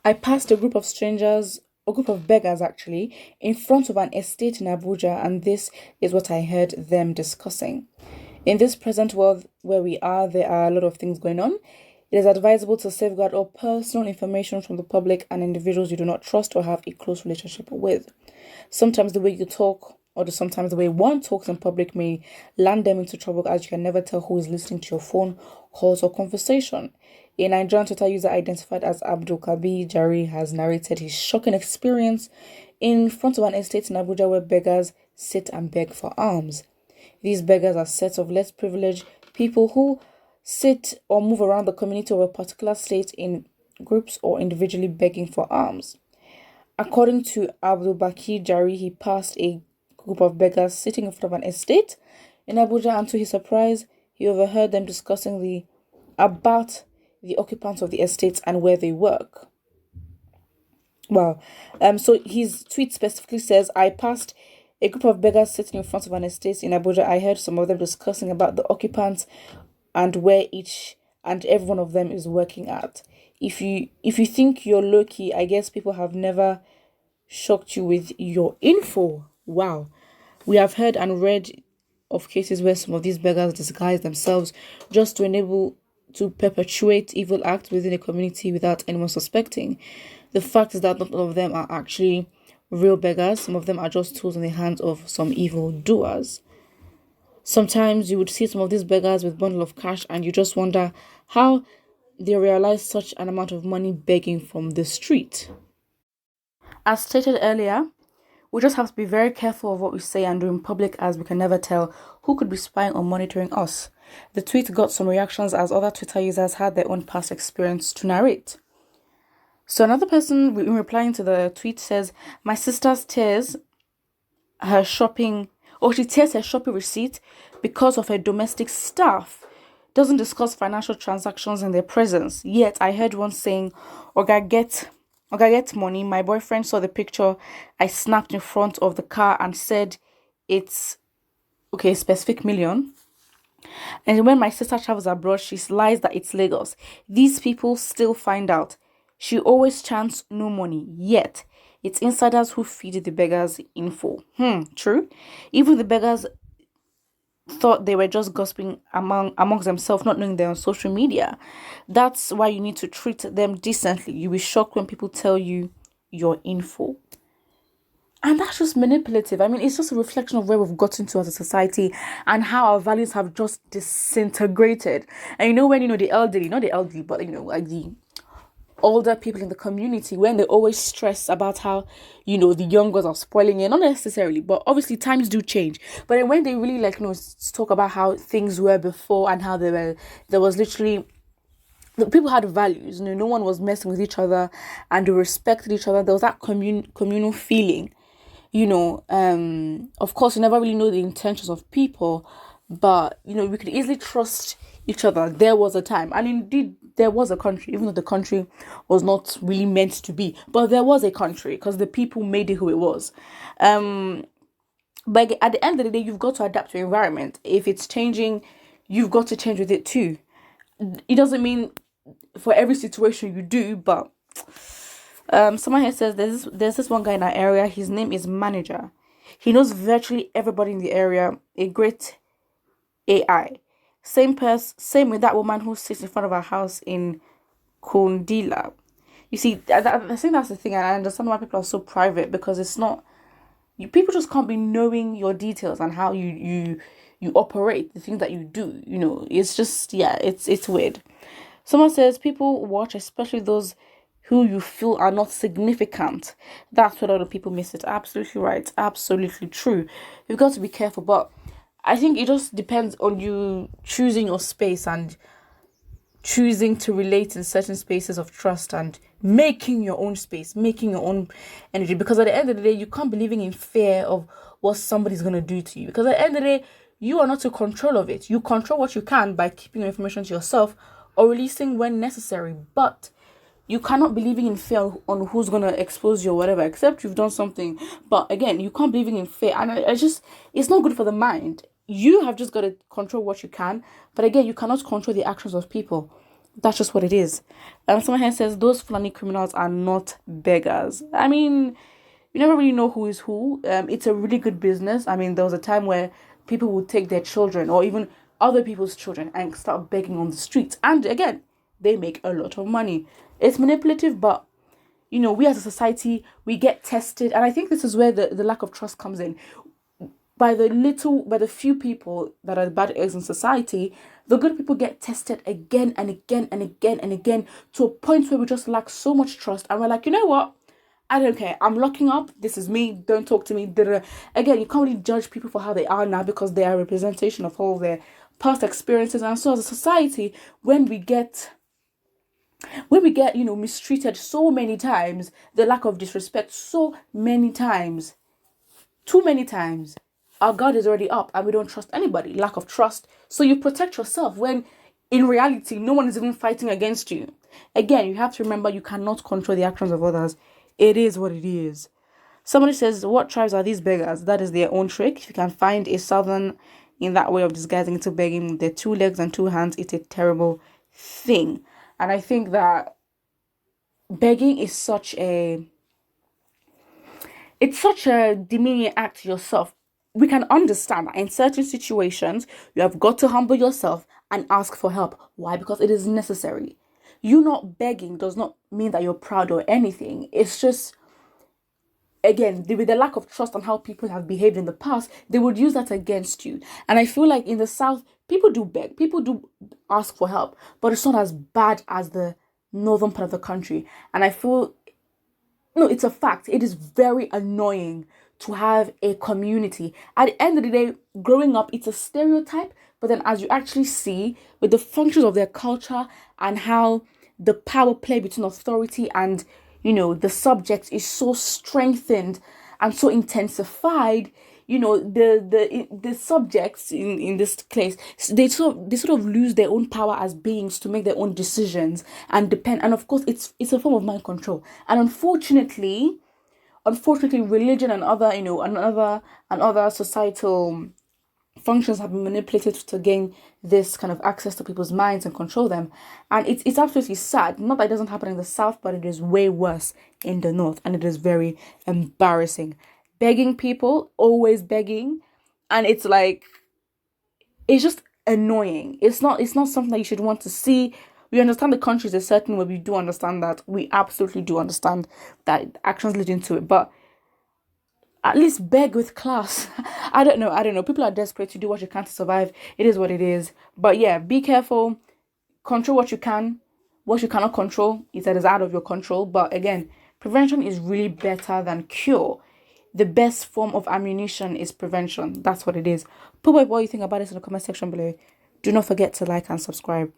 I passed a group of beggars actually, in front of an estate in Abuja, and this is what I heard them discussing. In this present world where we are, there are a lot of things going on. It is advisable to safeguard all personal information from the public and individuals you do not trust or have a close relationship with. Sometimes the way you talk, or sometimes the way one talks in public, may land them into trouble, as you can never tell who is listening to your phone calls or conversation. A Nigerian Twitter user identified as Abdul Kabir Jari has narrated his shocking experience in front of an estate in Abuja where beggars sit and beg for alms. These beggars are sets of less privileged people who sit or move around the community of a particular state in groups or individually begging for alms. According to Abdul Bakir Jari, he passed a group of beggars sitting in front of an estate in Abuja, and to his surprise, he overheard them discussing about the occupants of the estates and where they work. Wow. So his tweet specifically says, I passed a group of beggars sitting in front of an estate in Abuja. I heard some of them discussing about the occupants and where each and every one of them is working at. If you think you're low key, I guess people have never shocked you with your info. Wow. We have heard and read of cases where some of these beggars disguise themselves just to perpetuate evil acts within a community without anyone suspecting. The fact is that not all of them are actually real beggars. Some of them are just tools in the hands of some evil doers. Sometimes you would see some of these beggars with a bundle of cash and you just wonder how they realize such an amount of money begging from the street. As stated earlier, we just have to be very careful of what we say and do in public, as we can never tell who could be spying or monitoring us. The tweet got some reactions as other Twitter users had their own past experience to narrate. So another person in replying to the tweet says, my sister's she tears her shopping receipt because of her domestic staff. Doesn't discuss financial transactions in their presence. Yet I heard one saying, Oga get money. My boyfriend saw the picture I snapped in front of the car and said it's specific million. And when my sister travels abroad, she lies that it's Lagos. These people still find out. She always chants no money. Yet it's insiders who feed the beggars info. True. Even the beggars thought they were just gossiping amongst themselves, not knowing they're on social media. That's why you need to treat them decently. You'll be shocked when people tell you your info. And that's just manipulative. I mean, it's just a reflection of where we've gotten to as a society and how our values have just disintegrated. And when the elderly, not the elderly, but like the older people in the community, when they always stress about how the young girls are spoiling it, not necessarily, but obviously times do change. But then when they really talk about how things were before and how there was literally, the people had values. No one was messing with each other and they respected each other. There was that communal feeling. Of course, you never really know the intentions of people, but we could easily trust each other. There was a time, and indeed there was a country, even though the country was not really meant to be, but there was a country because the people made it who it was. But at the end of the day, you've got to adapt to your environment. If it's changing, you've got to change with it too. It doesn't mean for every situation you do, but someone here says there's this one guy in our area. His name is Manager. He knows virtually everybody in the area. A great AI. Same with that woman who sits in front of our house in Kundila. You see, I think that's the thing, and I understand why people are so private, because it's not, people just can't be knowing your details and how you operate, the things that you do. It's just, it's weird. Someone says people watch, especially those who you feel are not significant. That's what a lot of people miss it. Absolutely right. Absolutely true. You've got to be careful, but I think it just depends on you choosing your space and choosing to relate in certain spaces of trust and making your own space, making your own energy. Because at the end of the day, you can't be living in fear of what somebody's going to do to you. Because at the end of the day, you are not in control of it. You control what you can by keeping your information to yourself or releasing when necessary. But you cannot be living in fear on who's going to expose you or whatever, except you've done something. But again, you can't be living in fear. And it's not good for the mind. You have just got to control what you can. But again, you cannot control the actions of people. That's just what it is. Someone here says those Fulani criminals are not beggars. I mean, you never really know who is who. It's a really good business. I mean, there was a time where people would take their children or even other people's children and start begging on the streets. And again, they make a lot of money. It's manipulative, but we as a society, we get tested. And I think this is where the lack of trust comes in. By the few people that are bad eggs in society, the good people get tested again and again and again and again to a point where we just lack so much trust. And we're like, you know what? I don't care. I'm locking up. This is me. Don't talk to me. Again, you can't really judge people for how they are now because they are a representation of all their past experiences. And so as a society, when we get mistreated so many times, the lack of disrespect so many times, too many times, our guard is already up and we don't trust anybody. Lack of trust. So you protect yourself when in reality, no one is even fighting against you. Again, you have to remember you cannot control the actions of others. It is what it is. Somebody says, what tribes are these beggars? That is their own trick. If you can find a southern in that way of disguising into begging with their 2 legs and 2 hands, it's a terrible thing. And I think that begging is such a demeaning act to yourself. We can understand that in certain situations, you have got to humble yourself and ask for help. Why? Because it is necessary. You not begging does not mean that you're proud or anything. It's just, again, with the lack of trust on how people have behaved in the past, they would use that against you. And I feel like in the South, people do beg, people do ask for help, but it's not as bad as the northern part of the country. And I feel, no, it's a fact. It is very annoying to have a community. At the end of the day, growing up, it's a stereotype, but then as you actually see with the functions of their culture and how the power play between authority and, the subject is so strengthened and so intensified, the subjects in this case, they sort of lose their own power as beings to make their own decisions and depend. And of course, it's a form of mind control. And unfortunately, religion and other societal functions have been manipulated to gain this kind of access to people's minds and control them. And it's absolutely sad. Not that it doesn't happen in the South, but it is way worse in the North. And it is very embarrassing. Begging people, always begging. And it's like, it's just annoying. It's not something that you should want to see. We understand the country is a certain way. We do understand that. We absolutely do understand that actions lead into it. But at least beg with class. I don't know. People are desperate to do what you can to survive. It is what it is. But yeah, be careful. Control what you can. What you cannot control is out of your control. But again, prevention is really better than cure. The best form of ammunition is prevention. That's what it is. Put what you think about this in the comment section below. Do not forget to like and subscribe.